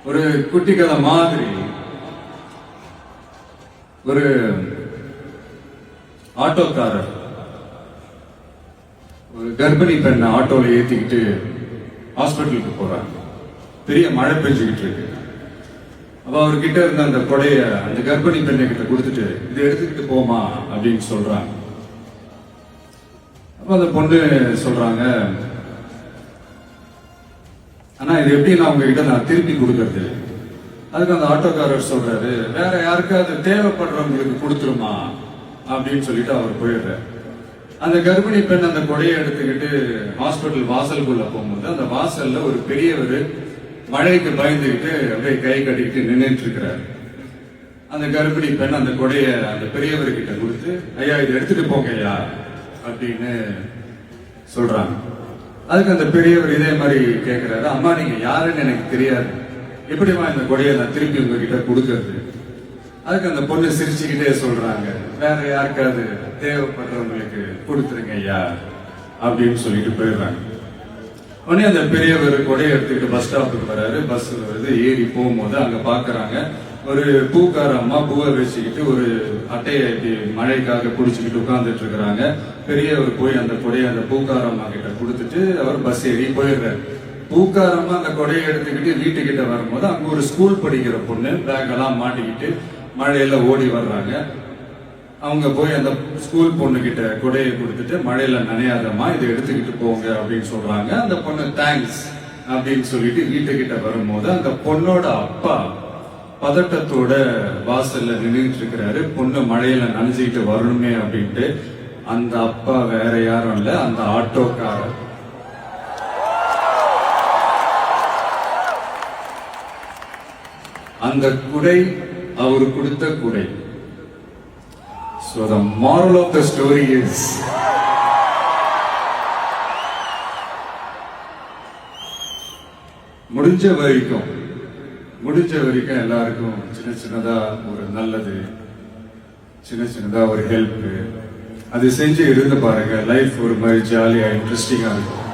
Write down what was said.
ஒரு குட்டி கதை மாதிரி ஒரு ஆட்டோக்காரர் ஒரு கர்ப்பிணி பெண்ணை ஆட்டோல ஏத்திக்கிட்டு ஹாஸ்பிட்டலுக்கு போறாங்க. பெரிய மழை பெஞ்சுக்கிட்டு இருக்கு. அப்ப அவர்கிட்ட இருந்த அந்த கொடைய அந்த கர்ப்பிணி பெண்ணை கிட்ட கொடுத்துட்டு இதை எடுத்துக்கிட்டு போமா அப்படின்னு சொல்றாங்க. அப்ப அந்த பொண்ணு சொல்றாங்க, ஆனா இது எப்படி நான் உங்ககிட்ட நான் திருப்பி கொடுக்கறது? அதுக்கு அந்த ஆட்டோக்காரர் சொல்றாரு, வேற யாருக்காவது தேவைப்படுறவங்களுக்கு கொடுத்துருமா அப்படின்னு சொல்லிட்டு அவர் போயிடுறாரு. அந்த கர்ப்பிணி பெண் அந்த கொடையை எடுத்துக்கிட்டு ஹாஸ்பிட்டல் வாசலுக்குள்ள போகும்போது அந்த வாசல்ல ஒரு பெரியவர் மழைக்கு பயந்துகிட்டு அப்படியே கை கட்டிக்கிட்டு நின்றுட்டு இருக்கிறாரு. அந்த கர்ப்பிணி பெண் அந்த கொடைய அந்த பெரியவர்கிட்ட கொடுத்து, ஐயா இதை எடுத்துட்டு போங்க ஐயா அப்படின்னு சொல்றாங்க. அதுக்கு அந்த பெரியவர் இதே மாதிரி கேட்கிறாரு, அம்மா நீங்க யாருன்னு எனக்கு தெரியாது, எப்படிமா இந்த கொடையை நான் திருப்பி உங்ககிட்ட கொடுக்கறது? அதுக்கு அந்த பொண்ணு சிரிச்சுக்கிட்டே சொல்றாங்க, வேற யாருக்காவது தேவைப்படுறவங்களுக்கு கொடுத்துருங்க ஐயா அப்படின்னு சொல்லிட்டு போயிடுறாங்க. உடனே அந்த பெரியவர் கொடையை எடுத்துக்கிட்டு பஸ் ஸ்டாப்புக்கு வர்றாரு. பஸ் வருது, ஏறி போகும்போது அங்க பாக்குறாங்க ஒரு பூக்கார அம்மா பூவை வச்சுக்கிட்டு ஒரு அட்டையை மழைக்காக பிடிச்சிக்கிட்டு உட்கார்ந்துட்டு இருக்கிறாங்க. பெரியவர் போய் அந்த கொடையை அந்த பூக்கார அம்மா கிட்ட கொடுத்துட்டு அவர் பஸ் ஏறி போயிடுறாரு. பூக்காரம்மா அந்த கொடையை எடுத்துக்கிட்டு வீட்டுக்கிட்ட வரும்போது அங்க ஒரு ஸ்கூல் படிக்கிற பொண்ணு பேக் எல்லாம் மாட்டிக்கிட்டு மழையில ஓடி வர்றாங்க. அவங்க போய் அந்த ஸ்கூல் பொண்ணு கிட்ட கொடையை கொடுத்துட்டு, மழையில நனையாதம்மா இதை எடுத்துக்கிட்டு போங்க அப்படின்னு சொல்றாங்க. அந்த பொண்ணு தேங்க்ஸ் அப்படின்னு சொல்லிட்டு வீட்டுக்கிட்ட வரும்போது அந்த பொண்ணோட அப்பா பதட்டத்தோட வாசல்ல நின்றுட்டு இருக்கிறாரு. பொண்ணு மழையில நனைஞ்சுக்கிட்டு வரணுமே அப்படின்ட்டு. அந்த அப்பா வேற யாரும் இல்ல, அந்த ஆட்டோக்காரர். அந்த குடை அவர் கொடுத்த குடை. So the moral of the story is, முடிஞ்ச வரைக்கும் எல்லாருக்கும் சின்ன சின்னதா ஒரு நல்லது, சின்ன சின்னதா ஒரு ஹெல்ப் அது செஞ்சு இருந்து பாருங்க. லைஃப் ஒரு மாதிரி ஜாலியா இன்ட்ரெஸ்டிங்கா இருக்கும்.